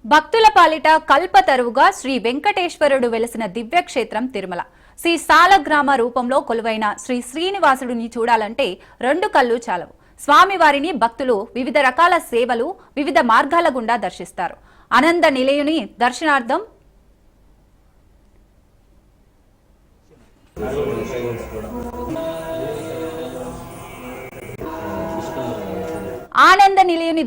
భక్తుల పాలిట కల్పతరువుగా శ్రీ వెంకటేశ్వరుడు వెలసిన దివ్యక్షేత్రం తిరుమల. శ్రీ సాలగ్రామ రూపంలో కొలువైన శ్రీ శ్రీనివాసుడిని చూడాలంటే రెండు కళ్ళు చాలవు. స్వామివారిని భక్తులు వివిధ రకాల సేవలు వివిధ మార్గాల గుండా దర్శిస్తారు. ఆనంద నిలయుని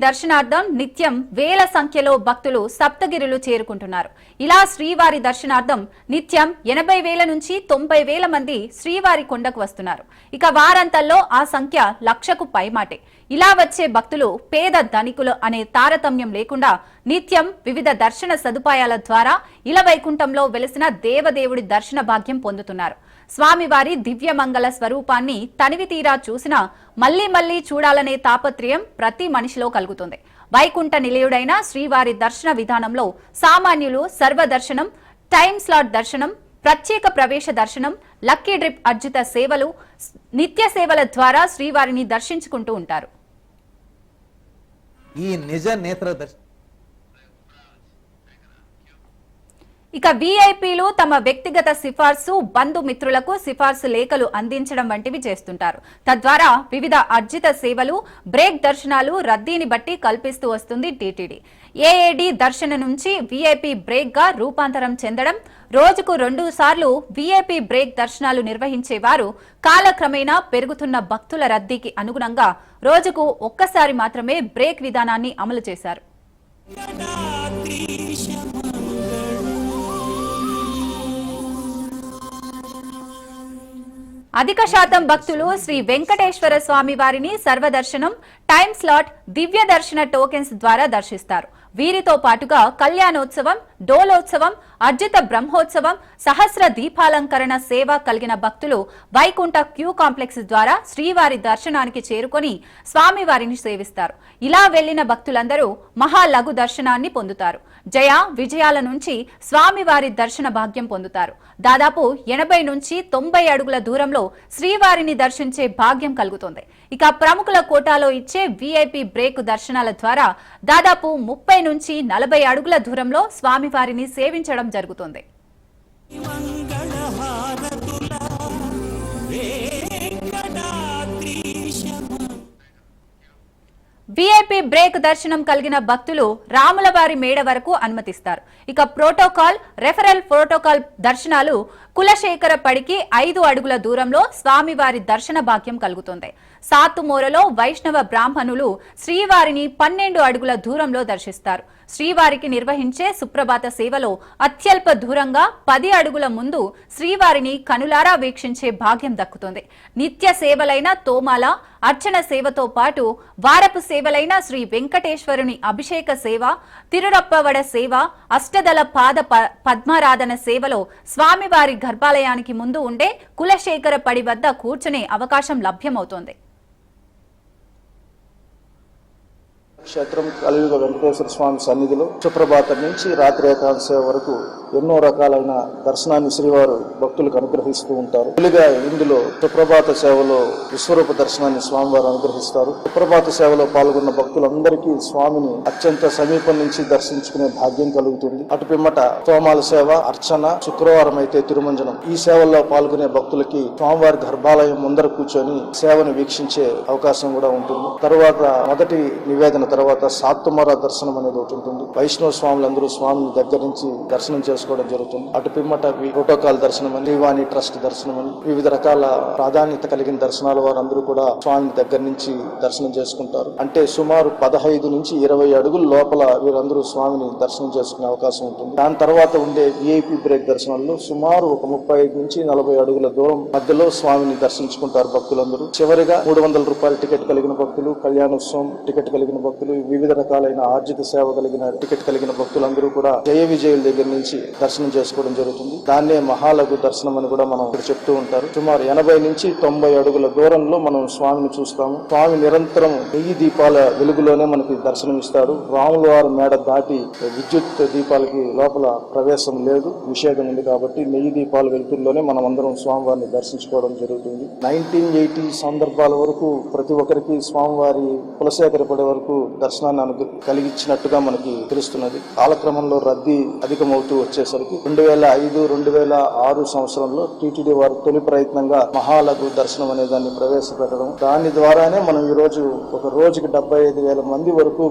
దర్శనార్థం నిత్యం వేల సంఖ్యలో భక్తులు సప్తగిరులు చేరుకుంటున్నారు. ఇలా శ్రీవారి దర్శనార్థం నిత్యం 80,000 నుంచి 90,000 మంది శ్రీవారి కొండకు వస్తున్నారు. ఇక వారంతల్లో ఆ సంఖ్య 1,00,000కు పైమాటే. ఇలా వచ్చే భక్తులు పేద ధనికులు అనే తారతమ్యం లేకుండా నిత్యం వివిధ దర్శన సదుపాయాల ద్వారా ఇలవైకుంఠంలో వెలిసిన దేవదేవుడి దర్శన భాగ్యం పొందుతున్నారు. స్వామివారి దివ్యమంగళ స్వరూపాన్ని తనివి తీరా చూసినా మళ్లీ మళ్లీ చూడాలనే తాపత్రయం ప్రతి మనిషిలో కలుగుతుంది. వైకుంఠ నిలయుడైన శ్రీవారి దర్శన విధానంలో సామాన్యులు సర్వదర్శనం, టైమ్ స్లాట్ దర్శనం, ప్రత్యేక ప్రవేశ దర్శనం, లక్కీ డ్రిప్ అర్జిత సేవలు, నిత్య సేవల ద్వారా శ్రీవారిని దర్శించుకుంటూ ఉంటారు. ఈ నిజ నేత్ర ఇక వీఐపీలు తమ వ్యక్తిగత సిఫార్సు, బంధుమిత్రులకు సిఫార్సు లేఖలు అందించడం వంటివి చేస్తుంటారు. తద్వారా వివిధ అర్జిత సేవలు, బ్రేక్ దర్శనాలు రద్దీని బట్టి కల్పిస్తూ వస్తుంది టీటీడీ. ఏఏడి దర్శన నుంచి వీఐపీ బ్రేక్ గా రూపాంతరం చెందడం, రోజుకు 2 సార్లు వీఐపీ బ్రేక్ దర్శనాలు నిర్వహించేవారు కాలక్రమేణా పెరుగుతున్న భక్తుల రద్దీకి అనుగుణంగా రోజుకు ఒక్కసారి మాత్రమే బ్రేక్ విధానాన్ని అమలు చేశారు. అధిక శాతం భక్తులు శ్రీ వెంకటేశ్వర స్వామి వారిని సర్వదర్శనం, టైమ్ స్లాట్, దివ్య దర్శన టోకెన్స్ ద్వారా దర్శిస్తారు. వీరితో పాటుగా కళ్యాణోత్సవం, డోలోత్సవం, అర్జిత బ్రహ్మోత్సవం, సహస్ర దీపాలంకరణ సేవ కలిగిన భక్తులు వైకుంఠ క్యూ కాంప్లెక్స్ ద్వారా శ్రీవారి దర్శనానికి చేరుకొని స్వామివారిని సేవిస్తారు. ఇలా వెళ్లిన భక్తులందరూ మహాలఘు దర్శనాన్ని పొందుతారు. జయ విజయాల నుంచి స్వామివారి దర్శన భాగ్యం పొందుతారు. దాదాపు 80 నుంచి 90 అడుగుల దూరంలో శ్రీవారిని దర్శించే భాగ్యం కలుగుతుంది. ఇక ప్రముఖుల కోటాలో ఇచ్చే వీఐపీ బ్రేక్ దర్శనాల ద్వారా దాదాపు 30 నుంచి 40 అడుగుల దూరంలో స్వామివారిని సేవించడం జరుగుతుంది. వీఐపీ బ్రేక్ దర్శనం కలిగిన భక్తులు రాములవారి మేడ వరకు అనుమతిస్తారు. ఇక ప్రోటోకాల్, రెఫరల్ ప్రోటోకాల్ దర్శనాలు కులశేఖర పడికి 5 అడుగుల దూరంలో స్వామివారి దర్శన భాగ్యం కలుగుతుంది. సాతుమూరలో వైష్ణవ బ్రాహ్మణులు శ్రీవారిని 12 అడుగుల దూరంలో దర్శిస్తారు. శ్రీవారికి నిర్వహించే సుప్రభాత సేవలో అత్యల్ప దూరంగా 10 అడుగుల ముందు శ్రీవారిని కనులారా వీక్షించే భాగ్యం దక్కుతుంది. నిత్య సేవలైన తోమాల, అర్చన సేవతో పాటు వారపు సేవలైన శ్రీ వెంకటేశ్వరుని అభిషేక సేవ, తిరురప్పవడ సేవ, అష్టదళ పాద పద్మారాధన సేవలో స్వామివారి గర్భాలయానికి ముందు ఉండే కులశేఖర పడి వద్ద కూర్చునే అవకాశం లభ్యమవుతోంది. క్షేత్రం కలియుగ వెంకటేశ్వర స్వామి సన్నిధిలో సుప్రభాతం నుంచి రాత్రి ఏకాంశ వరకు ఎన్నో రకాలైన దర్శనాన్ని శ్రీవారు భక్తులకు అనుగ్రహిస్తూ ఉంటారు. తొలిగా ఇందులో సుప్రభాత సేవలో విశ్వరూప దర్శనాన్ని స్వామివారు అనుగ్రహిస్తారు. సుప్రభాత సేవలో పాల్గొన్న భక్తులందరికీ స్వామిని అత్యంత సమీపం నుంచి దర్శించుకునే భాగ్యం కలుగుతుంది. అటు పిమ్మట తోమాల సేవ, అర్చన, శుక్రవారం అయితే తిరుమంజనం. ఈ సేవల్లో పాల్గొనే భక్తులకి స్వామివారి గర్భాలయం ముందర కూర్చొని సేవను వీక్షించే అవకాశం కూడా ఉంటుంది. తరువాత మొదటి నివేదన తర్వాత సాత్తుమర దర్శనం అనేది ఒకటి ఉంటుంది. వైష్ణవ స్వాములందరూ స్వామిని దగ్గర నుంచి దర్శనం చేసుకోవడం జరుగుతుంది. అటు పిమ్మట ప్రోటోకాల్ దర్శనం అని, శ్రీవాణి ట్రస్ట్ దర్శనం అని, వివిధ రకాల ప్రాధాన్యత కలిగిన దర్శనాల వారందరూ కూడా స్వామి దగ్గర నుంచి దర్శనం చేసుకుంటారు. అంటే సుమారు 15 నుంచి 20 అడుగుల లోపల వీరందరూ స్వామిని దర్శనం చేసుకునే అవకాశం ఉంటుంది. దాని తర్వాత ఉండే విఐపి బ్రేక్ దర్శనంలో సుమారు ఒక 35 నుంచి 40 అడుగుల దూరం మధ్యలో స్వామిని దర్శించుకుంటారు భక్తులందరూ. చివరిగా 300 రూపాయల టికెట్ కలిగిన భక్తులు, కళ్యాణోత్సవం టికెట్ కలిగిన భక్తులు, వివిధ రకాలైన ఆర్జిత సేవ కలిగిన టికెట్ కలిగిన భక్తులందరూ కూడా జయ విజయుల దగ్గర నుంచి దర్శనం చేసుకోవడం జరుగుతుంది. దాన్నే మహాలఘు దర్శనం అని కూడా మనం ఇక్కడ చెప్తూ ఉంటారు. సుమారు 80 నుంచి 90 అడుగుల దూరంలో మనం స్వామిని చూస్తాము. స్వామి నిరంతరం 1000 దీపాల వెలుగులోనే మనకి దర్శనం ఇస్తాడు. రాముల వారి మేడ దాటి విద్యుత్ దీపాలకి లోపల ప్రవేశం లేదు, నిషేధం ఉంది. కాబట్టి 1000 దీపాల వెలుగులోనే మనం అందరం స్వామివారిని దర్శించుకోవడం జరుగుతుంది. 1980 సందర్భాల వరకు ప్రతి ఒక్కరికి స్వామివారి కులశేఖర పడే వరకు దర్శనాన్ని కలిగించినట్టుగా మనకి తెలుస్తున్నది. కాలక్రమంలో రద్దీ అధికమవుతూ వచ్చేసరికి 2005-2006 సంవత్సరంలో టీటీడీ వారు తొలి ప్రయత్నంగా మహాలఘు దర్శనం అనే దాన్ని ప్రవేశపెట్టడం, దాని ద్వారానే మనం ఈ రోజు ఒక రోజుకి 75,000 మంది వరకు